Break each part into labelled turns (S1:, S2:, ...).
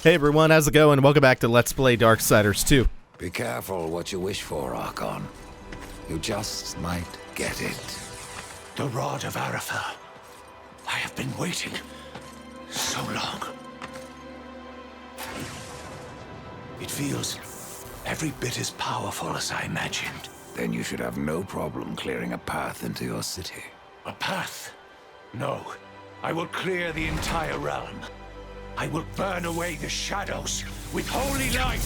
S1: Hey everyone, how's it going? Welcome back to Let's Play Darksiders 2.
S2: Be careful what you wish for, Archon. You just might get it.
S3: The Rod of Aratha. I have been waiting so long. It feels every bit as powerful as I imagined.
S2: Then you should have no problem clearing a path into your city.
S3: A path? No. I will clear the entire realm. I will burn away the shadows with holy light!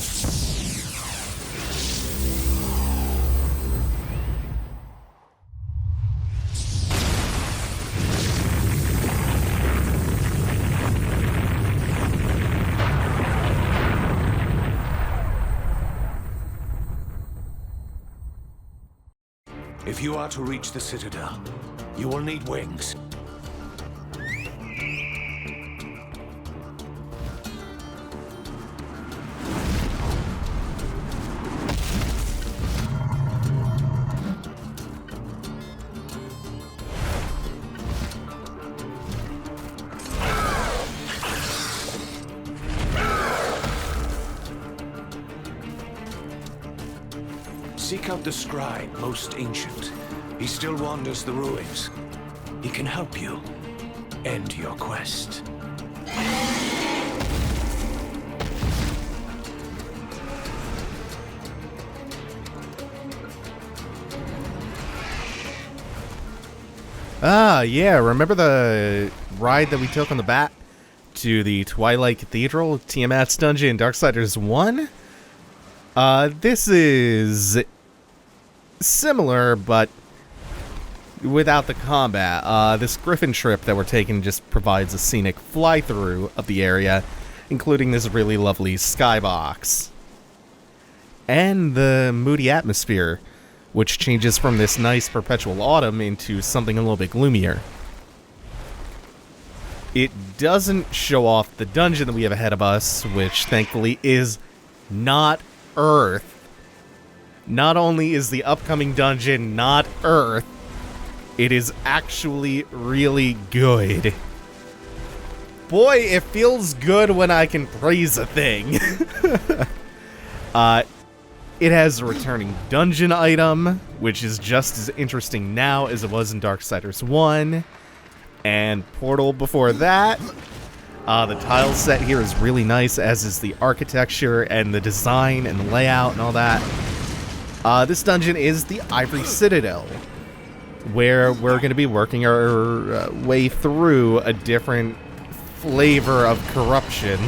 S3: If you are to reach the Citadel, you will need wings. Seek out the scribe, most ancient. He still wanders the ruins. He can help you end your quest.
S1: Ah, yeah, remember the ride that we took on the bat to the Twilight Cathedral, Tiamat's Dungeon, Darksiders 1? This is similar, but without the combat. This Griffin trip that we're taking just provides a scenic fly-through of the area, including this really lovely skybox. And the moody atmosphere, which changes from this nice perpetual autumn into something a little bit gloomier. It doesn't show off the dungeon that we have ahead of us, which thankfully is not Earth. Not only is the upcoming dungeon not Earth, it is actually really good. Boy, it feels good when I can praise a thing. It has a returning dungeon item, which is just as interesting now as it was in Darksiders 1. And Portal before that. The tile set here is really nice, as is the architecture and the design and layout and all that. This dungeon is the Ivory Citadel, where we're going to be working our way through a different flavor of corruption.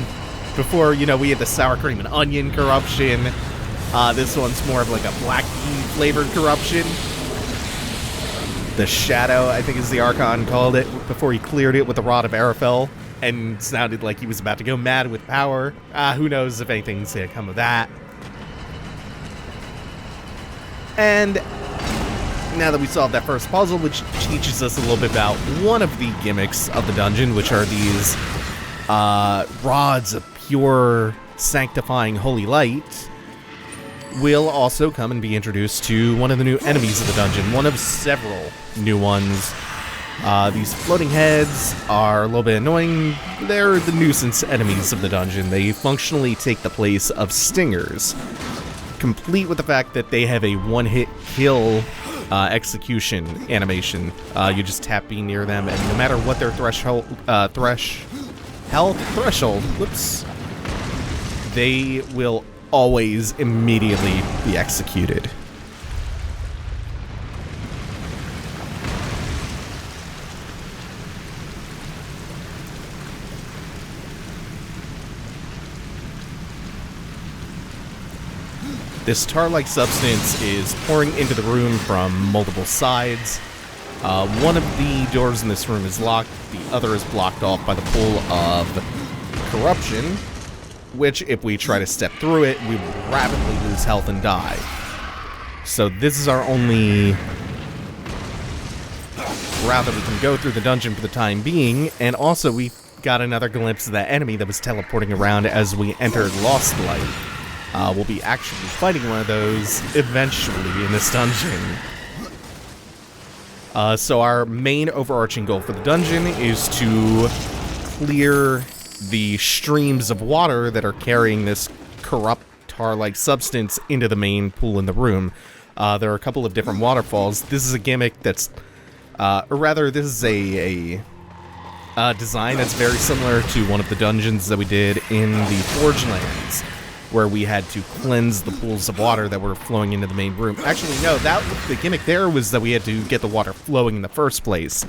S1: Before, you know, we had the sour cream and onion corruption. This one's more of like a black bean flavored corruption. The Shadow, I think is the Archon called it, before he cleared it with the Rod of Aratha and sounded like he was about to go mad with power. Who knows if anything's going to come of that. And now that we solved that first puzzle, which teaches us a little bit about one of the gimmicks of the dungeon, which are these rods of pure sanctifying holy light, we'll also come and be introduced to one of the new enemies of the dungeon, one of several new ones. These floating heads are a little bit annoying. They're the nuisance enemies of the dungeon. They functionally take the place of stingers, complete with the fact that they have a one-hit kill execution animation. You just tap B near them, and no matter what their threshold, whoops, they will always immediately be executed. This tar-like substance is pouring into the room from multiple sides. One of the doors in this room is locked, the other is blocked off by the pool of corruption, which, if we try to step through it, we will rapidly lose health and die. So this is our only route that we can go through the dungeon for the time being, and also we got another glimpse of that enemy that was teleporting around as we entered Lost Light. We'll be actually fighting one of those eventually in this dungeon. So our main overarching goal for the dungeon is to clear the streams of water that are carrying this corrupt tar-like substance into the main pool in the room. There are a couple of different waterfalls. This is a gimmick that's, or rather, this is a design that's very similar to one of the dungeons that we did in the Forge Lands, where we had to cleanse the pools of water that were flowing into the main room. Actually, no, the gimmick there was that we had to get the water flowing in the first place.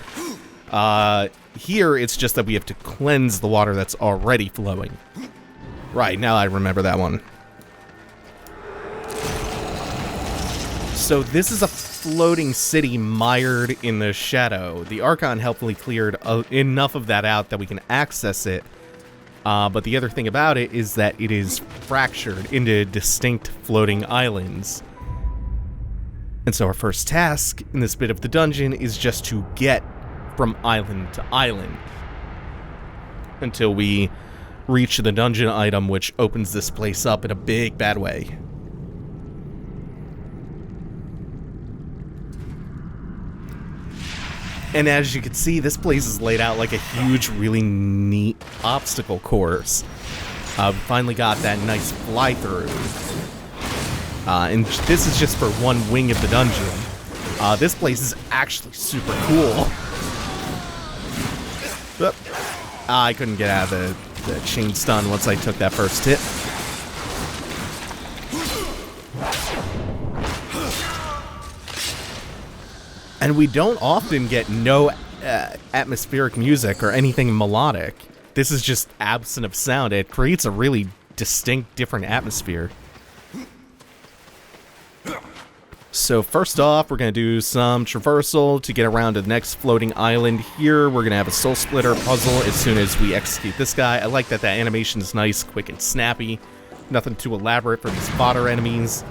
S1: Here, it's just that we have to cleanse the water that's already flowing. Right, now I remember that one. So this is a floating city mired in the shadow. The Archon helpfully cleared enough of that out that we can access it. But the other thing about it is that it is fractured into distinct floating islands. And so our first task in this bit of the dungeon is just to get from island to island until we reach the dungeon item, which opens this place up in a big bad way. And as you can see, this place is laid out like a huge, really neat obstacle course. We finally got that nice fly-through. And this is just for one wing of the dungeon. This place is actually super cool. Oop. I couldn't get out of the chain stun once I took that first hit. And we don't often get no atmospheric music or anything melodic. This is just absent of sound. It creates a really distinct, different atmosphere. So first off, we're going to do some traversal to get around to the next floating island here. We're going to have a soul splitter puzzle as soon as we execute this guy. I like that animation is nice, quick, and snappy. Nothing too elaborate for these fodder enemies.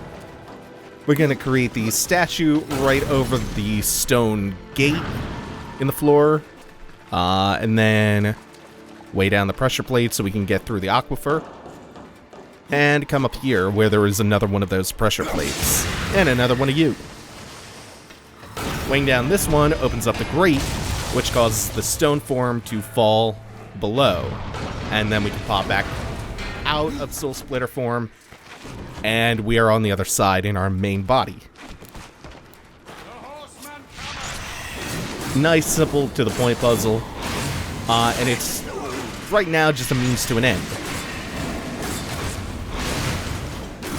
S1: We're going to create the statue right over the stone gate in the floor. And then weigh down the pressure plate so we can get through the aquifer. And come up here where there is another one of those pressure plates. And another one of you. Weighing down this one opens up the grate, which causes the stone form to fall below. And then we can pop back out of soul splitter form. And we are on the other side in our main body. Nice, simple, to the point puzzle. And it's, right now, just a means to an end.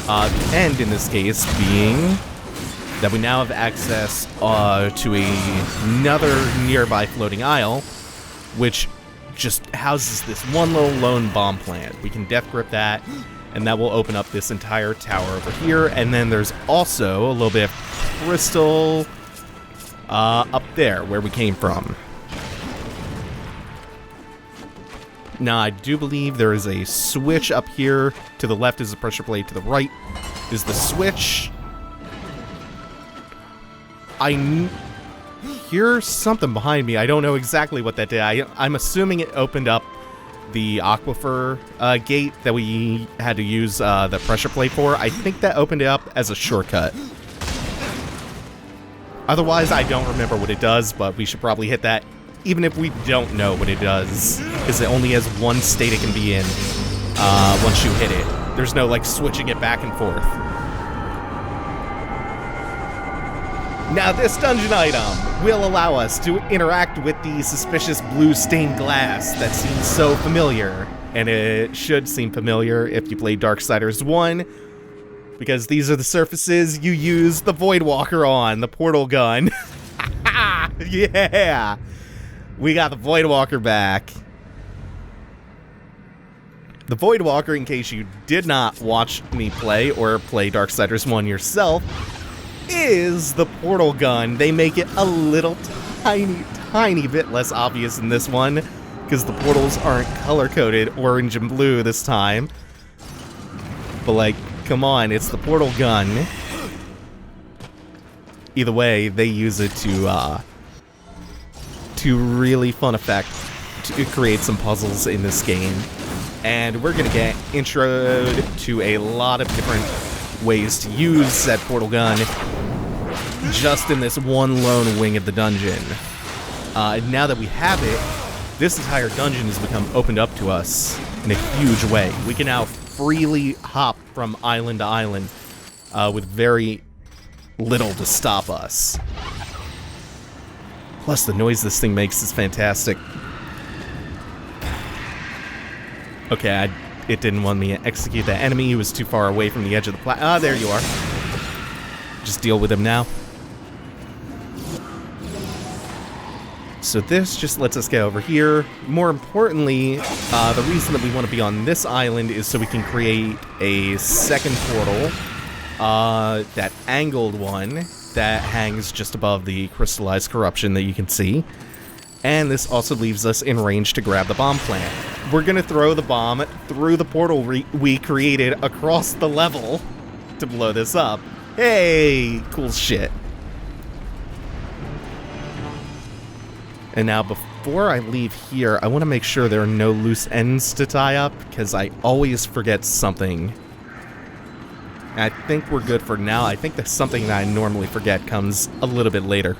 S1: The end, in this case, being that we now have access to another nearby floating isle, which just houses this one little lone bomb plant. We can death grip that, and that will open up this entire tower over here. And then there's also a little bit of crystal up there where we came from. Now, I do believe there is a switch up here. To the left is the pressure plate. To the right is the switch. I hear something behind me. I don't know exactly what that did. I'm assuming it opened up the aquifer gate that we had to use the pressure plate for. I think that opened it up as a shortcut. Otherwise, I don't remember what it does, but we should probably hit that, even if we don't know what it does, because it only has one state it can be in once you hit it. There's no, like, switching it back and forth. Now, this dungeon item will allow us to interact with the suspicious blue stained glass that seems so familiar. And it should seem familiar if you played Darksiders 1, because these are the surfaces you use the Voidwalker on, the portal gun. Yeah! We got the Voidwalker back. The Voidwalker, in case you did not watch me play or play Darksiders 1 yourself, is the portal gun. They make it a little tiny bit less obvious in this one, because the portals aren't color-coded orange and blue this time. But, like, come on, it's the portal gun. Either way, they use it to really fun effect to create some puzzles in this game. And we're gonna get introed to a lot of different ways to use said portal gun just in this one lone wing of the dungeon. Now that we have it, this entire dungeon has become opened up to us in a huge way. We can now freely hop from island to island with very little to stop us. Plus, the noise this thing makes is fantastic. Okay, it didn't want me to execute that enemy. He was too far away from the edge of the there you are. Just deal with him now. So this just lets us get over here. More importantly, the reason that we want to be on this island is so we can create a second portal, that angled one that hangs just above the crystallized corruption that you can see. And this also leaves us in range to grab the bomb plant. We're going to throw the bomb through the portal we created across the level to blow this up. Hey, cool shit. And now before I leave here, I want to make sure there are no loose ends to tie up, because I always forget something. And I think we're good for now. I think that something that I normally forget comes a little bit later.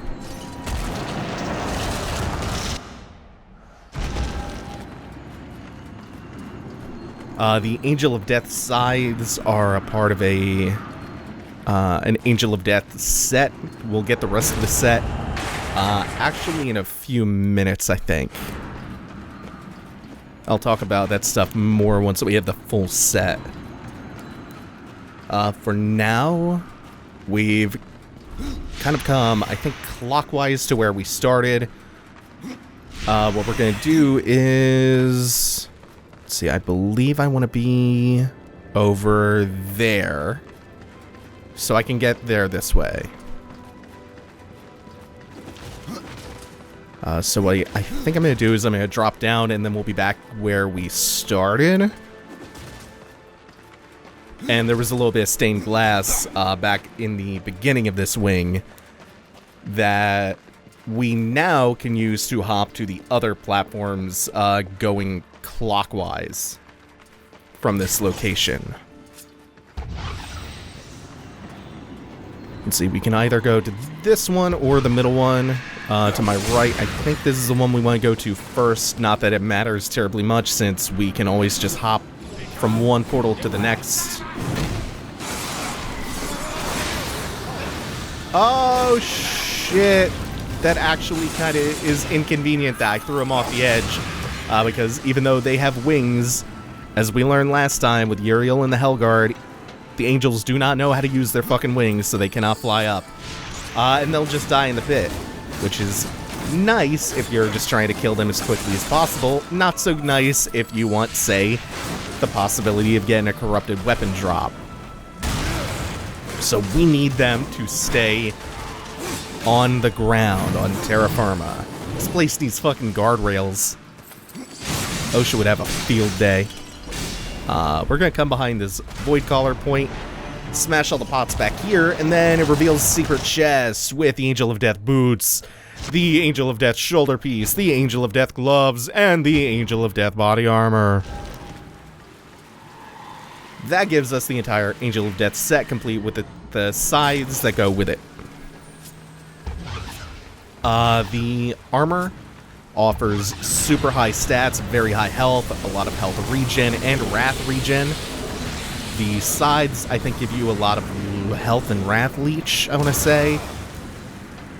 S1: The Angel of Death scythes are a part of an Angel of Death set. We'll get the rest of the set actually in a few minutes, I think. I'll talk about that stuff more once we have the full set. For now, we've kind of come, I think, clockwise to where we started. What we're going to do is... Let's see, I believe I want to be over there, so I can get there this way. So what I think I'm going to do is I'm going to drop down, and then we'll be back where we started. And there was a little bit of stained glass back in the beginning of this wing that we now can use to hop to the other platforms going clockwise from this location. Let's see, we can either go to this one or the middle one. To my right, I think this is the one we want to go to first. Not that it matters terribly much, since we can always just hop from one portal to the next. Oh, shit. That actually kind of is inconvenient that I threw him off the edge. Because even though they have wings, as we learned last time with Uriel and the Hellguard, the angels do not know how to use their fucking wings, so they cannot fly up. And they'll just die in the pit, which is nice if you're just trying to kill them as quickly as possible. Not so nice if you want, say, the possibility of getting a corrupted weapon drop. So we need them to stay on the ground, on terra firma. This place needs fucking guardrails. OSHA would have a field day. We're gonna come behind this void collar point, smash all the pots back here, and then it reveals secret chests with the Angel of Death boots, the Angel of Death shoulder piece, the Angel of Death gloves, and the Angel of Death body armor. That gives us the entire Angel of Death set, complete with the scythes that go with it. The armor offers super high stats, very high health, a lot of health regen and wrath regen. The sides, I think, give you a lot of health and wrath leech, I want to say.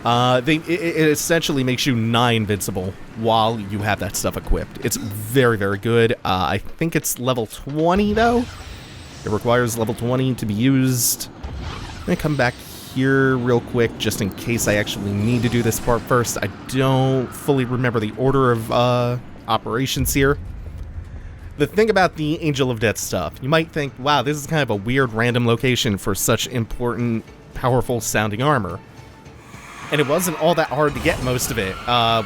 S1: It essentially makes you nigh invincible while you have that stuff equipped. It's very, very good. I think it's level 20, though. It requires level 20 to be used. I'm going to come back here real quick, just in case I actually need to do this part first. I don't fully remember the order of operations here. The thing about the Angel of Death stuff, you might think, wow, this is kind of a weird random location for such important, powerful sounding armor. And it wasn't all that hard to get most of it.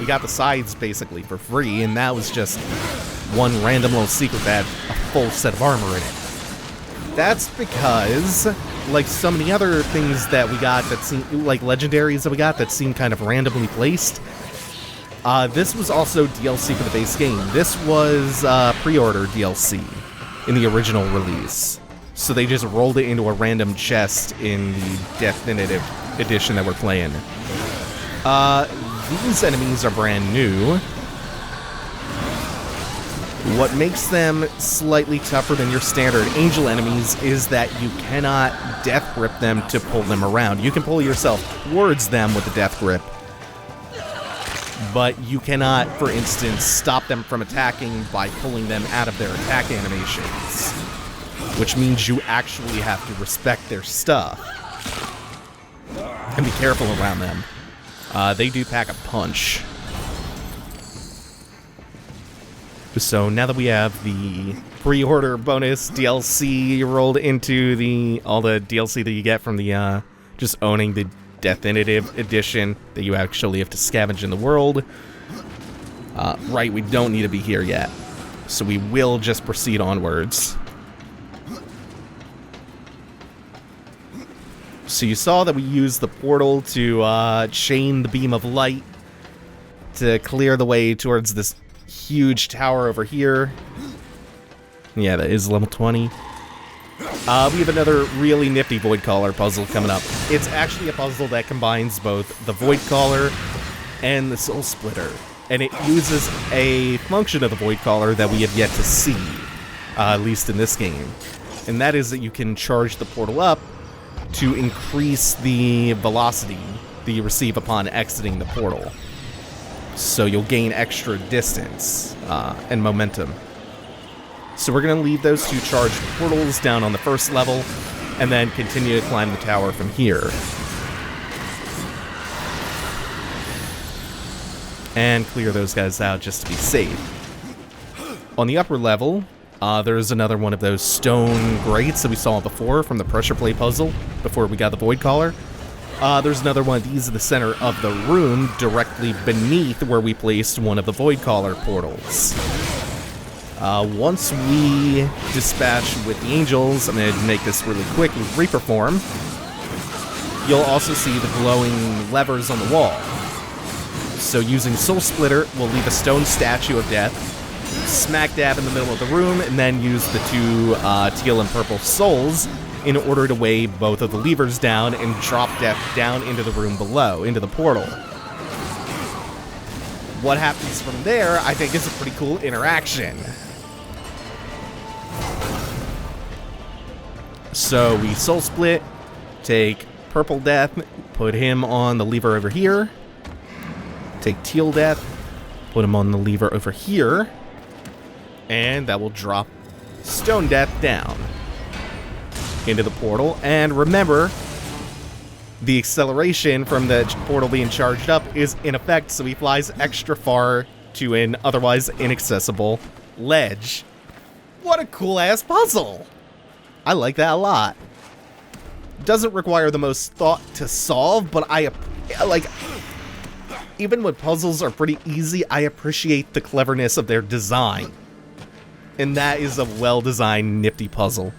S1: We got the sides basically for free, and that was just one random little secret that had a full set of armor in it. That's because, like so many other things that we got that seem, like legendaries that we got that seem kind of randomly placed, this was also DLC for the base game. This was pre-order DLC in the original release. So they just rolled it into a random chest in the Definitive Edition that we're playing. These enemies are brand new. What makes them slightly tougher than your standard angel enemies is that you cannot death grip them to pull them around. You can pull yourself towards them with the death grip, but you cannot, for instance, stop them from attacking by pulling them out of their attack animations, which means you actually have to respect their stuff and be careful around them. They do pack a punch. So now that we have the pre-order bonus DLC rolled into all the DLC that you get from the just owning the Definitive Edition that you actually have to scavenge in the world, right, we don't need to be here yet. So we will just proceed onwards. So you saw that we used the portal to chain the beam of light to clear the way towards this huge tower over here. Yeah, that is level 20. We have another really nifty Void Caller puzzle coming up. It's actually a puzzle that combines both the Void Caller and the Soul Splitter, and it uses a function of the Void Caller that we have yet to see, at least in this game. And that is that you can charge the portal up to increase the velocity that you receive upon exiting the portal. So you'll gain extra distance and momentum. So we're going to leave those two charged portals down on the first level, and then continue to climb the tower from here. And clear those guys out just to be safe. On the upper level, there's another one of those stone grates that we saw before from the pressure plate puzzle, before we got the Void Caller. There's another one of these in the center of the room, directly beneath where we placed one of the Void Caller portals. Once we dispatch with the angels, I'm going to make this really quick with Reaper form, you'll also see the glowing levers on the wall. So using Soul Splitter, we'll leave a stone statue of death, smack dab in the middle of the room, and then use the two teal and purple souls in order to weigh both of the levers down and drop death down into the room below, into the portal. What happens from there, I think, is a pretty cool interaction. So we soul split, take purple death, put him on the lever over here, take teal death, put him on the lever over here, and that will drop stone death down into the portal. And remember, the acceleration from the portal being charged up is in effect, so he flies extra far to an otherwise inaccessible ledge. What a cool-ass puzzle! I like that a lot. Doesn't require the most thought to solve, but I like, even when puzzles are pretty easy, I appreciate the cleverness of their design. And that is a well-designed, nifty puzzle.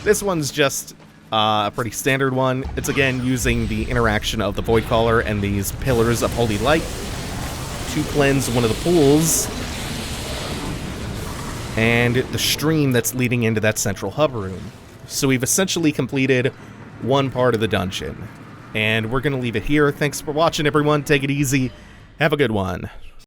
S1: This one's just a pretty standard one. It's again using the interaction of the Void Caller and these pillars of holy light to cleanse one of the pools and the stream that's leading into that central hub room. So we've essentially completed one part of the dungeon, and we're going to leave it here. Thanks for watching, everyone. Take it easy. Have a good one.